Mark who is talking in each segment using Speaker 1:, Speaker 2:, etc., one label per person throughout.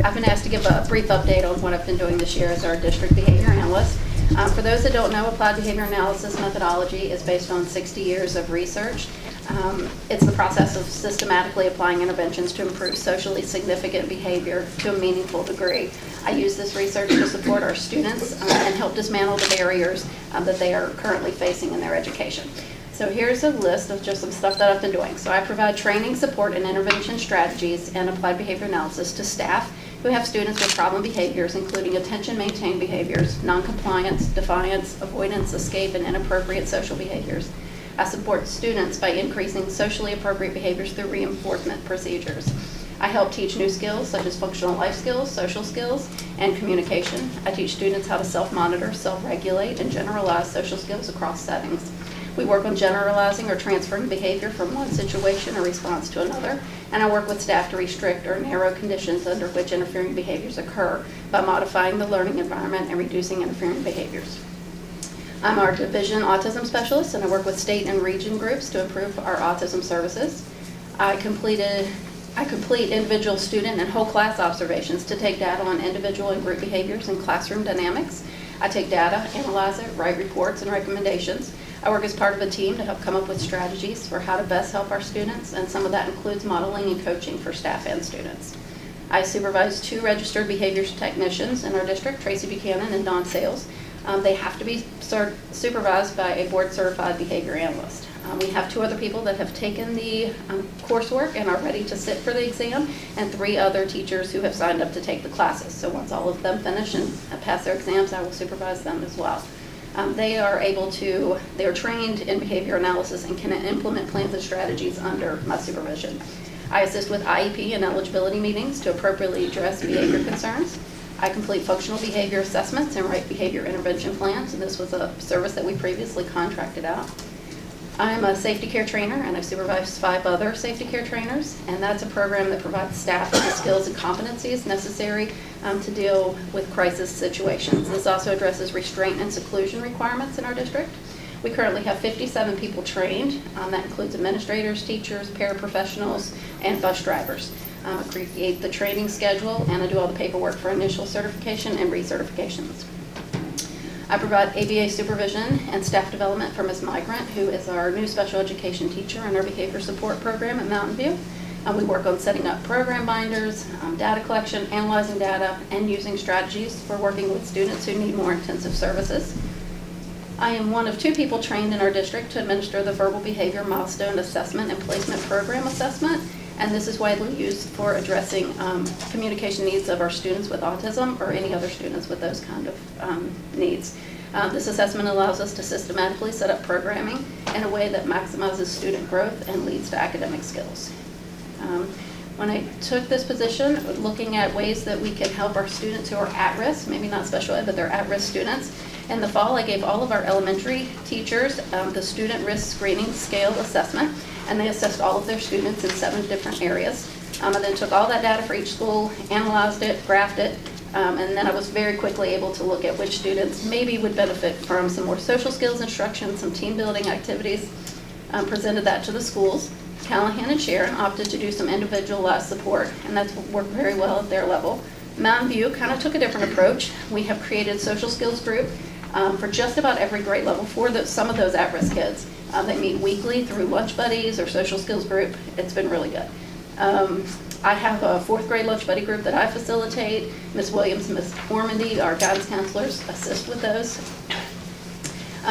Speaker 1: I've been asked to give a brief update on what I've been doing this year as our district behavior analyst. For those that don't know, applied behavior analysis methodology is based on 60 years of research. It's the process of systematically applying interventions to improve socially significant behavior to a meaningful degree. I use this research to support our students and help dismantle the barriers that they are currently facing in their education. So here's a list of just some stuff that I've been doing. So I provide training, support, and intervention strategies and applied behavior analysis to staff who have students with problem behaviors, including attention-maintained behaviors, noncompliance, defiance, avoidance, escape, and inappropriate social behaviors. I support students by increasing socially appropriate behaviors through reinforcement procedures. I help teach new skills such as functional life skills, social skills, and communication. I teach students how to self-monitor, self-regulate, and generalize social skills across settings. We work on generalizing or transferring behavior from one situation or response to another, and I work with staff to restrict or narrow conditions under which interfering behaviors occur by modifying the learning environment and reducing interfering behaviors. I'm our division autism specialist, and I work with state and region groups to improve our autism services. I complete individual student and whole class observations to take data on individual and group behaviors and classroom dynamics. I take data, analyze it, write reports and recommendations. I work as part of a team to help come up with strategies for how to best help our students, and some of that includes modeling and coaching for staff and students. I supervise 2 registered behaviors technicians in our district, Tracy Buchanan and Don Sales. They have to be supervised by a board-certified behavior analyst. We have 2 other people that have taken the coursework and are ready to sit for the exam, and 3 other teachers who have signed up to take the classes. So once all of them finish and pass their exams, I will supervise them as well. They are trained in behavior analysis and can implement plans and strategies under my supervision. I assist with IEP and eligibility meetings to appropriately address behavior concerns. I complete functional behavior assessments and write behavior intervention plans, and this was a service that we previously contracted out. I am a safety care trainer, and I supervise 5 other safety care trainers, and that's a program that provides staff with the skills and competencies necessary to deal with crisis situations. This also addresses restraint and seclusion requirements in our district. We currently have 57 people trained. That includes administrators, teachers, paraprofessionals, and bus drivers. I create the training schedule, and I do all the paperwork for initial certification and recertifications. I provide ABA supervision and staff development for Ms. Migrant, who is our new special education teacher in our behavior support program at Mountain View. We work on setting up program binders, data collection, analyzing data, and using strategies for working with students who need more intensive services. I am one of 2 people trained in our district to administer the verbal behavior milestone assessment and placement program assessment, and this is widely used for addressing communication needs of our students with autism or any other students with those kind of needs. This assessment allows us to systematically set up programming in a way that maximizes student growth and leads to academic skills. When I took this position, looking at ways that we can help our students who are at risk, maybe not special ed, but they're at-risk students. In the fall, I gave all of our elementary teachers the student risk screening scale assessment, and they assessed all of their students in 7 different areas. I then took all that data for each school, analyzed it, graphed it, and then I was very quickly able to look at which students maybe would benefit from some more social skills instruction, some team building activities, presented that to the schools. Callahan and Sharon opted to do some individualized support, and that's worked very well at their level. Mountain View kind of took a different approach. We have created social skills group for just about every grade level for some of those at-risk kids. They meet weekly through lunch buddies or social skills group. It's been really good. I have a 4th grade lunch buddy group that I facilitate. Ms. Williams and Ms. Formandy, our guidance counselors, assist with those.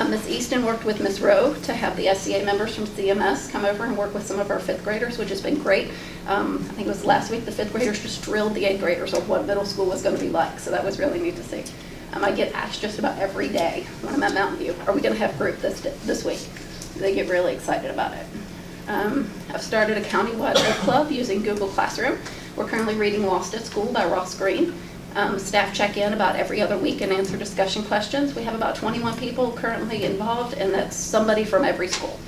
Speaker 1: Ms. Easton worked with Ms. Rowe to have the SCA members from CMS come over and work with some of our 5th graders, which has been great. I think it was last week the 5th graders just drilled the 8th graders on what middle school was going to be like, so that was really neat to see. I get asked just about every day when I'm at Mountain View, are we going to have group this week? They get really excited about it. I've started a countywide book club using Google Classroom. We're currently reading Lost at School by Ross Greene. Staff check in about every other week and answer discussion questions. We have about 21 people currently involved, and that's somebody from every school.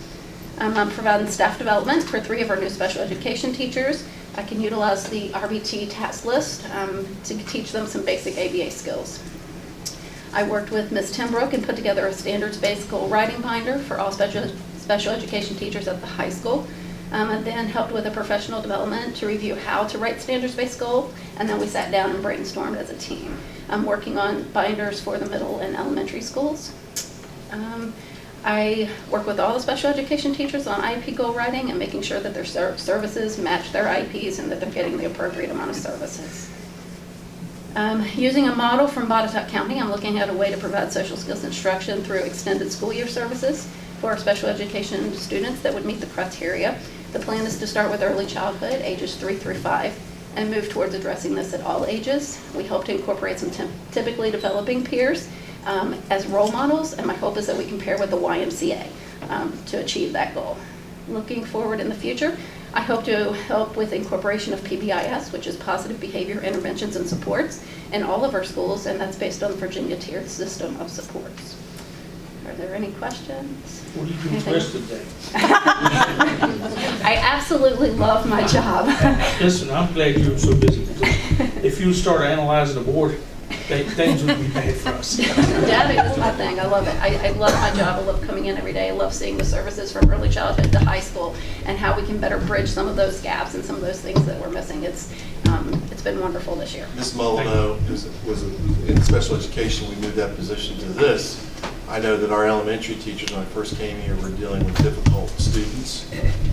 Speaker 1: I'm providing staff development for 3 of our new special education teachers. I can utilize the RBT task list to teach them some basic ABA skills. I worked with Ms. Timbrook and put together a standards-based goal writing binder for all special education teachers at the high school. And then helped with a professional development to review how to write standards-based goals, and then we sat down and brainstormed as a team. I'm working on binders for the middle and elementary schools. I work with all the special education teachers on IEP goal writing and making sure that their services match their IEPs and that they're getting the appropriate amount of services. Using a model from Botetourt County, I'm looking at a way to provide social skills instruction through extended school year services for our special education students that would meet the criteria. The plan is to start with early childhood, ages 3 through 5, and move towards addressing this at all ages. We hope to incorporate some typically developing peers as role models, and my hope is that we can pair with the YMCA to achieve that goal. Looking forward in the future, I hope to help with incorporation of PBIS, which is Positive Behavior Interventions and Supports, in all of our schools, and that's based on the Virginia tiered system of supports. Are there any questions?
Speaker 2: What do you do the rest of the day?
Speaker 1: I absolutely love my job.
Speaker 2: Listen, I'm glad you were so busy. If you start analyzing the board, things would be bad for us.
Speaker 1: Dabbing is my thing. I love it. I love my job. I love coming in every day. I love seeing the services from early childhood to high school and how we can better bridge some of those gaps and some of those things that we're missing. It's been wonderful this year.
Speaker 3: Ms. Mullineaux was in special education. We moved that position to this. I know that our elementary teachers, when I first came here, were dealing with difficult students,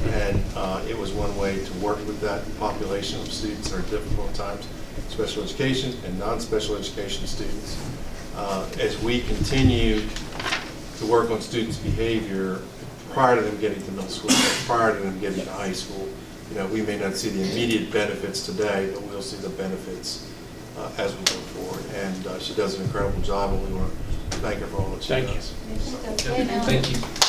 Speaker 3: and it was one way to work with that population of students that are difficult times, special education and non-special education students. As we continue to work on students' behavior prior to them getting to middle school, prior to them getting to high school, we may not see the immediate benefits today, but we'll see the benefits as we go forward. And she does an incredible job, and we want to thank her for all that she does.
Speaker 2: Thank you.